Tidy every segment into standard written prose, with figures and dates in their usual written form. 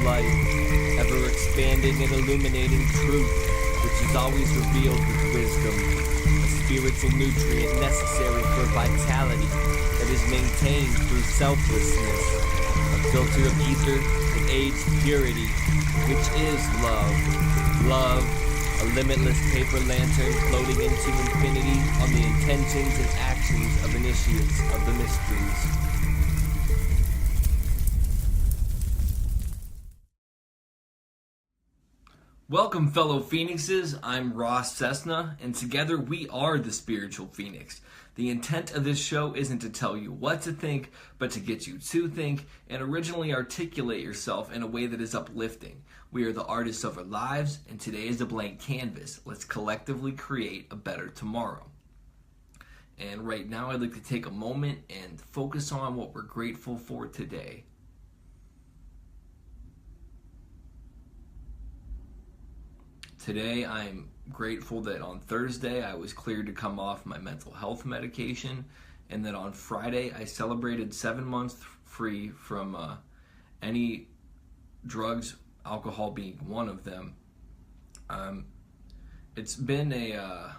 light, ever expanding and illuminating truth, which is always revealed with wisdom, a spiritual nutrient necessary for vitality that is maintained through selflessness, a filter of ether that aids purity, which is love. Love, a limitless paper lantern floating into infinity on the intentions and actions of initiates of the mysteries. Welcome, fellow Phoenixes. I'm Ross Cessna, and together we are the Spiritual Phoenix. The intent of this show isn't to tell you what to think, but to get you to think and originally articulate yourself in a way that is uplifting. We are the artists of our lives, and today is a blank canvas. Let's collectively create a better tomorrow. And right now, I'd like to take a moment and focus on what we're grateful for today. Today, I'm grateful that on Thursday I was cleared to come off my mental health medication, and that on Friday I celebrated 7 months free from any drugs, alcohol being one of them. It's been a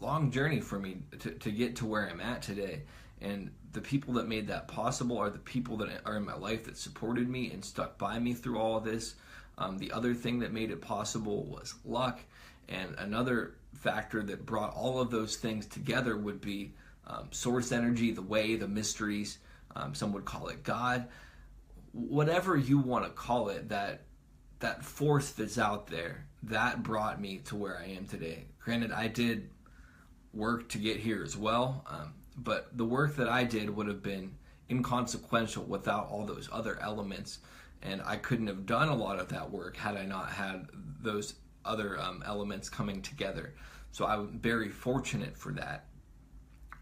long journey for me to get to where I'm at today, and the people that made that possible are the people that are in my life that supported me and stuck by me through all of this. The other thing that made it possible was luck, and another factor that brought all of those things together would be source energy, the way, the mysteries. Some would call it God. Whatever you want to call it, that force that's out there, that brought me to where I am today. Granted, I did work to get here as well, but the work that I did would have been inconsequential without all those other elements. And I couldn't have done a lot of that work had I not had those other elements coming together. So I'm very fortunate for that.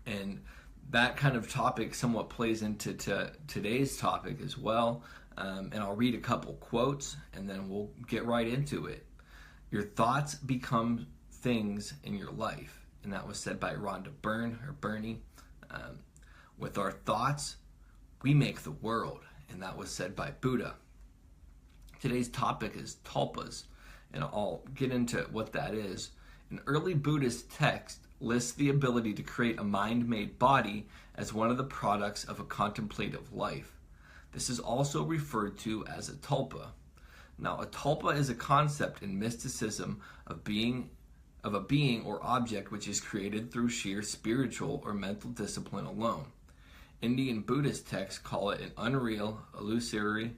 And that kind of topic somewhat plays into today's topic as well. And I'll read a couple quotes and then we'll get right into it. Your thoughts become things in your life. And that was said by Rhonda Bernie. With our thoughts, we make the world. And that was said by Buddha. Today's topic is Tulpas, and I'll get into what that is. An early Buddhist text lists the ability to create a mind-made body as one of the products of a contemplative life. This is also referred to as a tulpa. Now, a tulpa is a concept in mysticism of a being or object which is created through sheer spiritual or mental discipline alone. Indian Buddhist texts call it an unreal, illusory,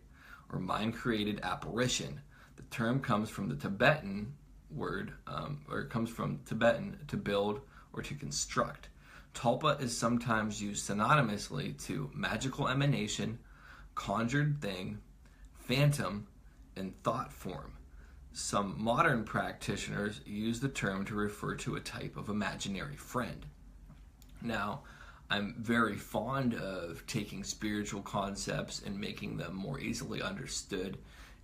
or mind-created apparition. The term comes from the Tibetan word, to build or to construct. Tulpa is sometimes used synonymously to magical emanation, conjured thing, phantom, and thought form. Some modern practitioners use the term to refer to a type of imaginary friend. Now, I'm very fond of taking spiritual concepts and making them more easily understood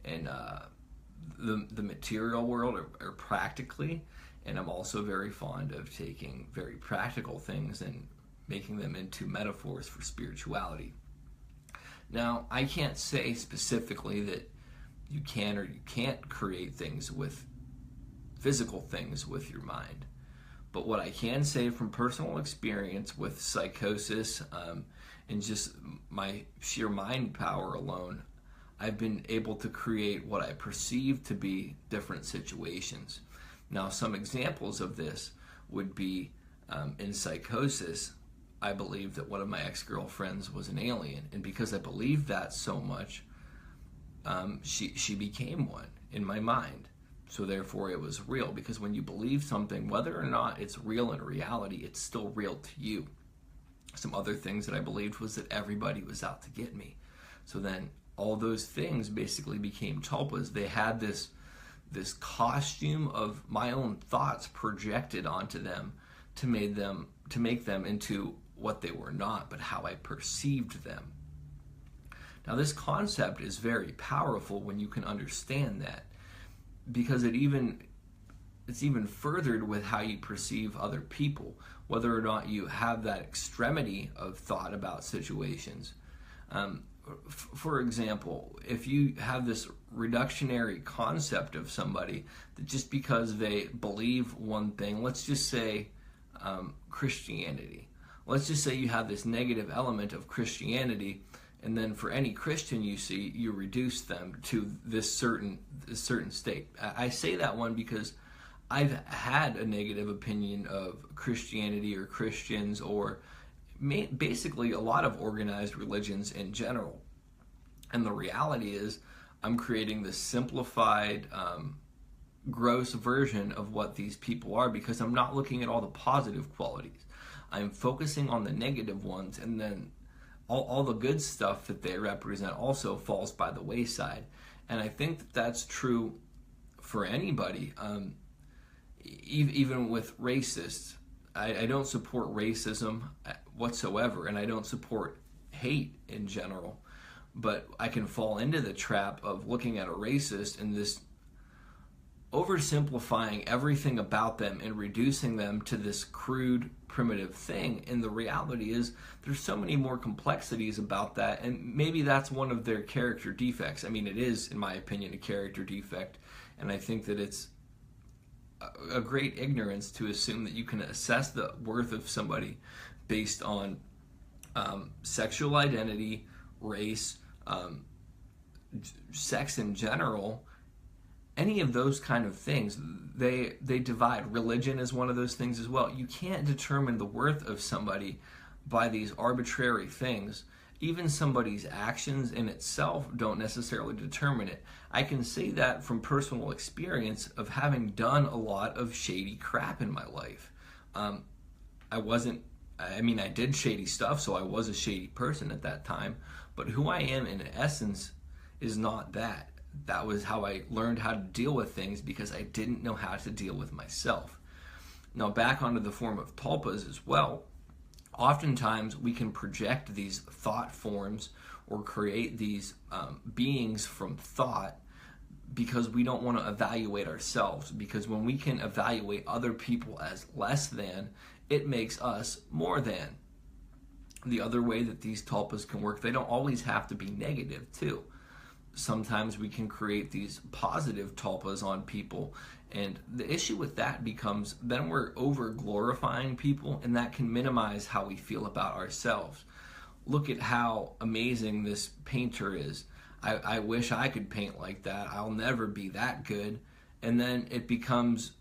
in the material world or practically, and I'm also very fond of taking very practical things and making them into metaphors for spirituality. Now, I can't say specifically that you can or you can't create things with physical things with your mind. But what I can say from personal experience with psychosis and just my sheer mind power alone, I've been able to create what I perceive to be different situations. Now, some examples of this would be in psychosis, I believed that one of my ex-girlfriends was an alien. And because I believed that so much, she became one in my mind. So therefore it was real, because when you believe something, whether or not it's real in reality, it's still real to you. Some other things that I believed was that everybody was out to get me. So then all those things basically became tulpas. They had this costume of my own thoughts projected onto them to make them into what they were not, but how I perceived them. Now, this concept is very powerful when you can understand that, because it's even furthered with how you perceive other people, whether or not you have that extremity of thought about situations. For example, if you have this reductionary concept of somebody that just because they believe one thing, let's just say Christianity. Let's just say you have this negative element of Christianity, and then for any Christian you see, you reduce them to this certain state. I say that one because I've had a negative opinion of Christianity or Christians, or basically a lot of organized religions in general. And the reality is, I'm creating this simplified, gross version of what these people are, because I'm not looking at all the positive qualities. I'm focusing on the negative ones, and then all the good stuff that they represent also falls by the wayside. And I think that that's true for anybody, even with racists. I don't support racism whatsoever, and I don't support hate in general. But I can fall into the trap of looking at a racist and this oversimplifying everything about them and reducing them to this crude, primitive thing. And the reality is, there's so many more complexities about that, and maybe that's one of their character defects. I mean, it is, in my opinion, a character defect, and I think that it's a great ignorance to assume that you can assess the worth of somebody based on sexual identity, race, sex in general. Any of those kind of things, they divide. Religion is one of those things as well. You can't determine the worth of somebody by these arbitrary things. Even somebody's actions in itself don't necessarily determine it. I can say that from personal experience of having done a lot of shady crap in my life. I did shady stuff, so I was a shady person at that time, but who I am in essence is not that. That was how I learned how to deal with things, because I didn't know how to deal with myself. Now, back onto the form of tulpas as well. Oftentimes we can project these thought forms or create these beings from thought because we don't want to evaluate ourselves. Because when we can evaluate other people as less than, it makes us more than. The other way that these tulpas can work, they don't always have to be negative too. Sometimes we can create these positive tulpas on people, and the issue with that becomes then we're over glorifying people, and that can minimize how we feel about ourselves. Look at how amazing this painter is. I wish I could paint like that. I'll never be that good. And then it becomes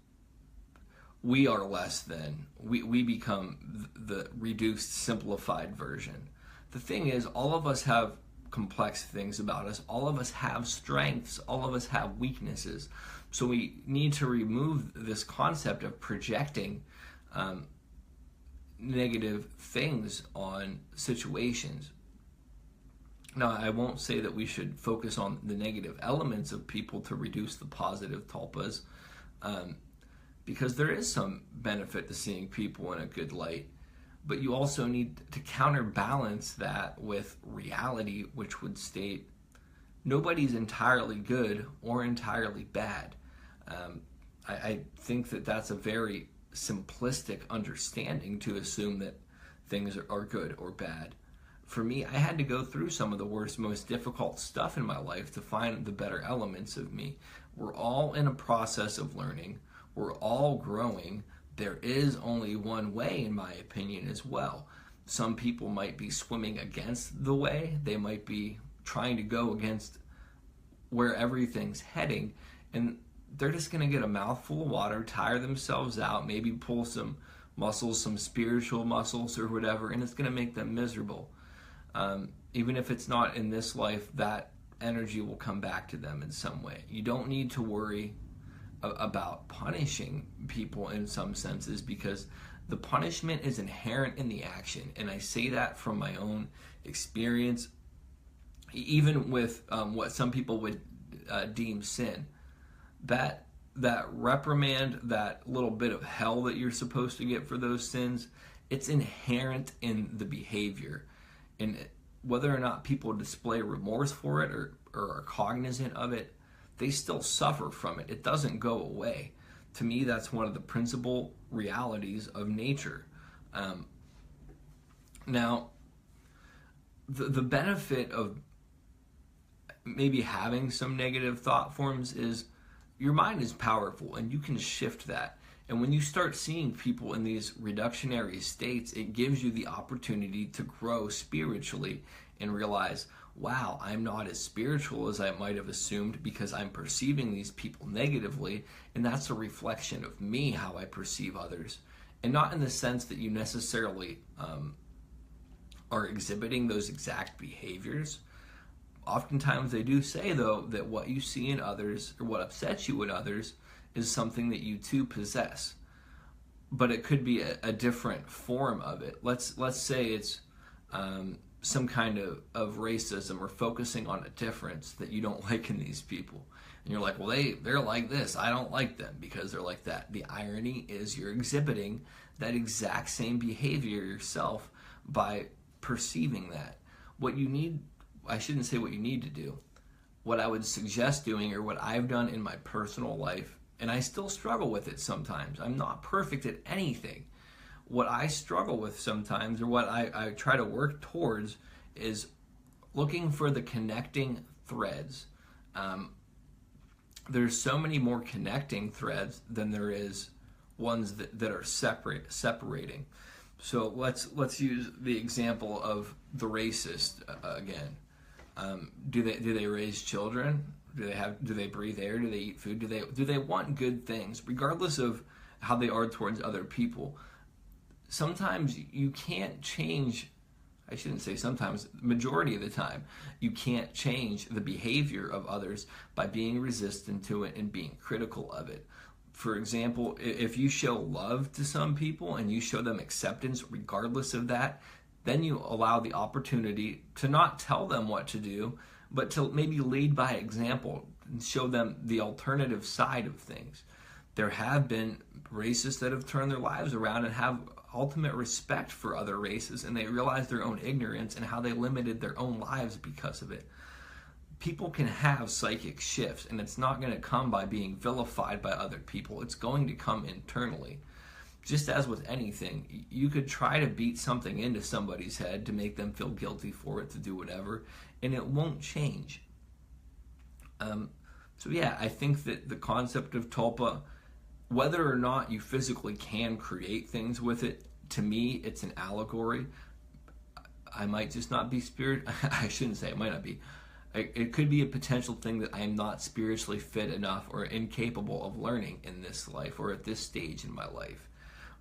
we are less than. We become the reduced, simplified version. The thing is, all of us have complex things about us. All of us have strengths. All of us have weaknesses. So we need to remove this concept of projecting negative things on situations. Now, I won't say that we should focus on the negative elements of people to reduce the positive tulpas, because there is some benefit to seeing people in a good light. But you also need to counterbalance that with reality, which would state nobody's entirely good or entirely bad. I think that that's a very simplistic understanding to assume that things are good or bad. For me, I had to go through some of the worst, most difficult stuff in my life to find the better elements of me. We're all in a process of learning. We're all growing. There is only one way, in my opinion, as well. Some people might be swimming against the way. They might be trying to go against where everything's heading, and they're just going to get a mouthful of water, tire themselves out, maybe pull some muscles, some spiritual muscles or whatever, and it's going to make them miserable. Even if it's not in this life, that energy will come back to them in some way. You don't need to worry about punishing people in some senses, because the punishment is inherent in the action. And I say that from my own experience, even with what some people would deem sin. That reprimand, that little bit of hell that you're supposed to get for those sins, it's inherent in the behavior. And whether or not people display remorse for it or are cognizant of it, they still suffer from it. It doesn't go away. To me, that's one of the principal realities of nature. Now, the benefit of maybe having some negative thought forms is your mind is powerful and you can shift that. And when you start seeing people in these reductionary states, it gives you the opportunity to grow spiritually and realize, wow, I'm not as spiritual as I might have assumed because I'm perceiving these people negatively, and that's a reflection of me, how I perceive others. And not in the sense that you necessarily are exhibiting those exact behaviors. Oftentimes they do say, though, that what you see in others or what upsets you in others is something that you too possess. But it could be a different form of it. Let's say it's some kind of racism or focusing on a difference that you don't like in these people. And you're like, well, they're like this. I don't like them because they're like that. The irony is you're exhibiting that exact same behavior yourself by perceiving that. What you need, I shouldn't say what you need to do. What I would suggest doing, or what I've done in my personal life, and I still struggle with it sometimes. I'm not perfect at anything. What I struggle with sometimes, or what I try to work towards, is looking for the connecting threads. There's so many more connecting threads than there is ones that are separating. So let's use the example of the racist again. Do they raise children? Do they breathe air? Do they eat food? Do they want good things, regardless of how they are towards other people? Sometimes you can't change. I shouldn't say sometimes. Majority of the time, you can't change the behavior of others by being resistant to it and being critical of it. For example, if you show love to some people and you show them acceptance regardless of that, then you allow the opportunity to not tell them what to do, but to maybe lead by example and show them the alternative side of things. There have been racists that have turned their lives around and have ultimate respect for other races, and they realize their own ignorance and how they limited their own lives because of it. People can have psychic shifts, and it's not going to come by being vilified by other people. It's going to come internally. Just as with anything, you could try to beat something into somebody's head to make them feel guilty for it, to do whatever, and it won't change. So yeah, I think that the concept of tulpa, whether or not you physically can create things with it, to me, it's an allegory. I might just not be I shouldn't say it might not be. It could be a potential thing that I am not spiritually fit enough or incapable of learning in this life or at this stage in my life.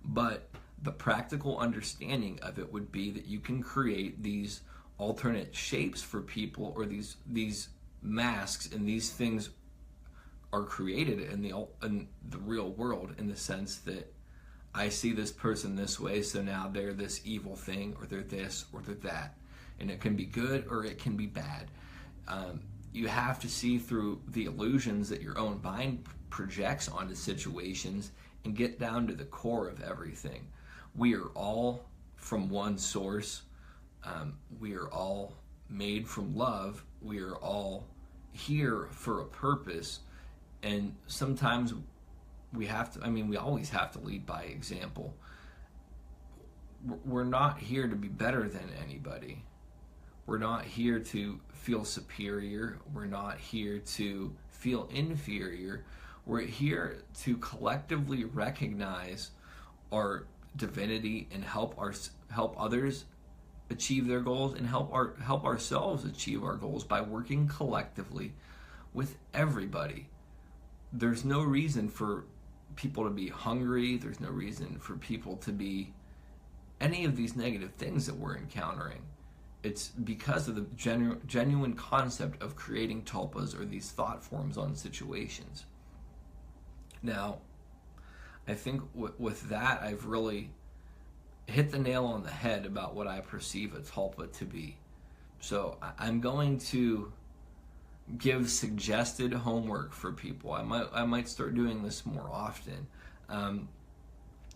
But the practical understanding of it would be that you can create these alternate shapes for people, or these masks, and these things are created in the real world, in the sense that I see this person this way, so now they're this evil thing, or they're this, or they're that. And it can be good or it can be bad. You have to see through the illusions that your own mind projects onto situations and get down to the core of everything. We are all from one source. We are all made from love. We are all here for a purpose. And sometimes we always have to lead by example. We're not here to be better than anybody. We're not here to feel superior. We're not here to feel inferior. We're here to collectively recognize our divinity and help others achieve their goals, and help ourselves achieve our goals by working collectively with everybody. There's no reason for people to be hungry. There's no reason for people to be any of these negative things that we're encountering. It's because of the genuine concept of creating tulpas, or these thought forms on situations. Now, I think with that, I've really hit the nail on the head about what I perceive a tulpa to be. So I'm going to give suggested homework for people. I might start doing this more often.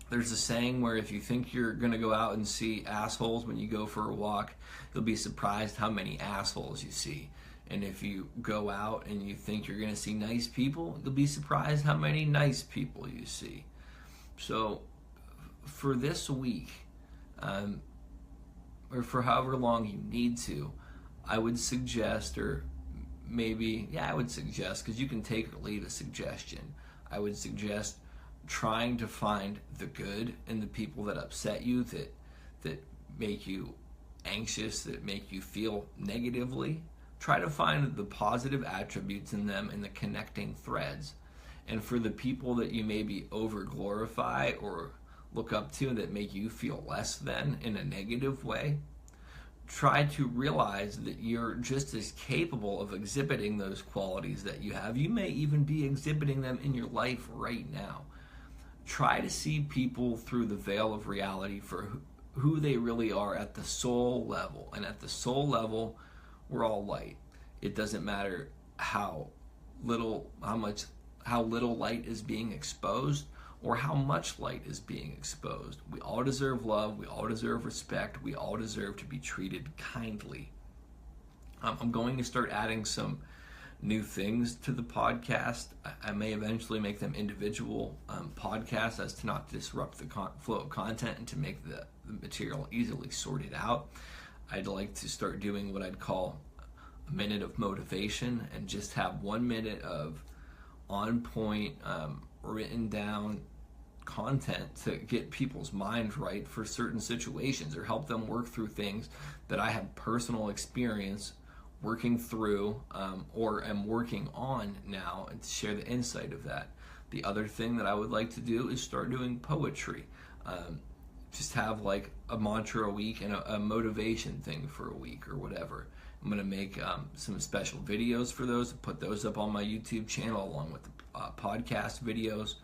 There's a saying where if you think you're going to go out and see assholes when you go for a walk, you'll be surprised how many assholes you see. And if you go out and you think you're going to see nice people, you'll be surprised how many nice people you see. So for this week, or for however long you need to, I would suggest, or maybe, I would suggest, because you can take or leave a suggestion, I would suggest trying to find the good in the people that upset you, that make you anxious, that make you feel negatively. Try to find the positive attributes in them and the connecting threads. And for the people that you maybe over glorify or look up to that make you feel less than in a negative way, try to realize that you're just as capable of exhibiting those qualities that you have. You may even be exhibiting them in your life right now. Try to see people through the veil of reality for who they really are at the soul level. And at the soul level, we're all light. It doesn't matter how little light is being exposed or how much light is being exposed. We all deserve love. We all deserve respect. We all deserve to be treated kindly. I'm going to start adding some new things to the podcast. I may eventually make them individual podcasts as to not disrupt the flow of content and to make the material easily sorted out. I'd like to start doing what I'd call a minute of motivation and just have 1 minute of on point, written down content to get people's minds right for certain situations or help them work through things that I have personal experience working through or am working on now, and to share the insight of that. The other thing that I would like to do is start doing poetry. Just have like a mantra a week and a motivation thing for a week or whatever. I'm going to make some special videos for those, put those up on my YouTube channel along with the podcast videos.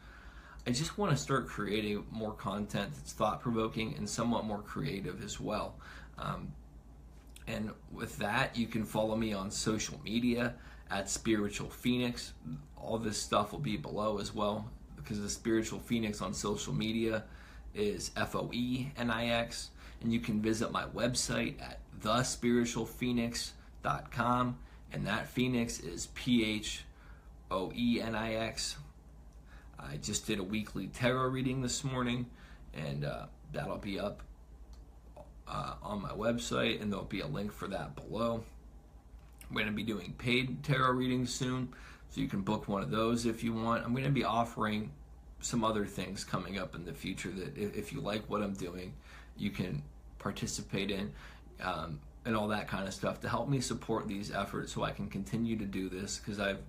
I just want to start creating more content that's thought-provoking and somewhat more creative as well. And with that, you can follow me on social media at Spiritual Phoenix. All this stuff will be below as well, because the Spiritual Phoenix on social media is FOENIX. And you can visit my website at thespiritualphoenix.com, and that Phoenix is PHOENIX. I just did a weekly tarot reading this morning, and that'll be up on my website, and there'll be a link for that below. I'm going to be doing paid tarot readings soon, so you can book one of those if you want. I'm going to be offering some other things coming up in the future that if you like what I'm doing, you can participate in, and all that kind of stuff to help me support these efforts so I can continue to do this, because I've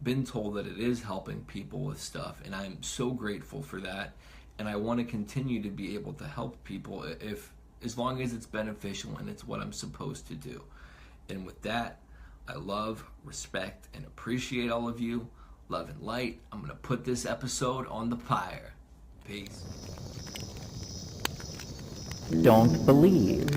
been told that it is helping people with stuff, and I'm so grateful for that, and I want to continue to be able to help people as long as it's beneficial and it's what I'm supposed to do. And with that, I love, respect, and appreciate all of you. Love and light. I'm going to put this episode on the pyre. Peace. Don't believe.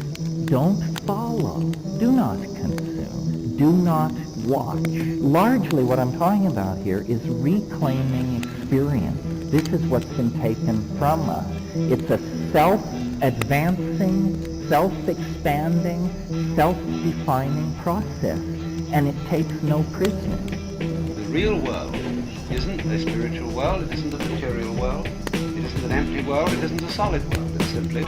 Don't follow. Do not consume. Do not watch. Largely what I'm talking about here is reclaiming experience. This is what's been taken from us. It's a self-advancing, self-expanding, self-defining process, and it takes no prisoners. The real world isn't a spiritual world, it isn't a material world, it isn't an empty world, it isn't a solid world. It's simply